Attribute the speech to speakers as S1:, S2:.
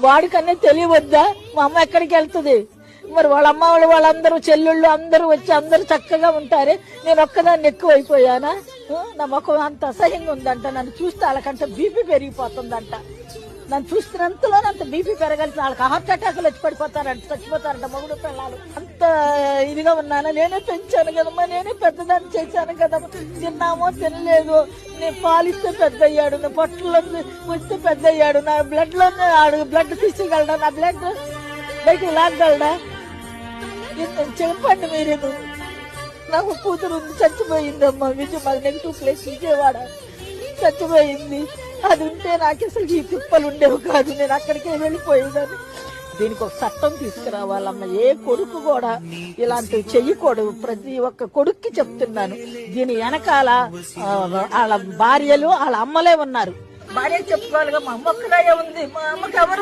S1: వాడికన్నా తెలియవద్దా మా అమ్మ ఎక్కడికి వెళ్తుంది? మరి వాళ్ళ అమ్మ వాళ్ళందరూ చెల్లెళ్ళు అందరూ వచ్చి అందరూ చక్కగా ఉంటారే, నేను ఒక్కదాన్ని ఎక్కువ అయిపోయానా? నా ముఖం అంత అసహ్యంగా ఉందంట. నన్ను చూస్తే వాళ్ళకంటే బీపీ పెరిగిపోతుందంట. నన్ను చూస్తున్నంతలో అంత బీపీ పెరగాల్సిన వాళ్ళకి హార్ట్ అటాక్లు వచ్చి పడిపోతారంట, చచ్చిపోతారంట మొగుడు పిల్లలు. అంత ఇదిగా ఉన్నాను. నేనే పెంచాను కదమ్మా, నేనే పెద్దదాన్ని చేశాను కదమ్మా. తిన్నామో తినలేదు, నేను పాలిస్తే పెద్ద అయ్యాడు, నా పొట్టలో వస్తే పెద్ద అయ్యాడు, నా బ్లడ్ లోనే ఆడు బ్లడ్ తీసేయగలడా? నా బ్లడ్ బయటకు లాగలడా? చెప్పండి మీరేను. నాకు కూతురు ఉంది, చచ్చిపోయిందమ్మా. మాకు నెగిటివ్ ప్లేస్ విజయవాడ, చచ్చిపోయింది. అది ఉంటే నాకు అసలు ఈ తిప్పలు ఉండేవి కాదు, నేను అక్కడికే వెళ్ళిపోయేదాన్ని. దీనికి ఒక చట్టం తీసుకురావాలమ్మ. ఏ కొడుకు కూడా ఇలాంటివి చెయ్యకూడదు. ప్రతి ఒక్క కొడుక్కి చెప్తున్నాను. దీని వెనకాల వాళ్ళ భార్యలు వాళ్ళ అమ్మలే ఉన్నారు. భార్య చెప్పుకోవాలిగా, మా అమ్మ ఒక్కడే ఉంది, మా అమ్మకి ఎవరు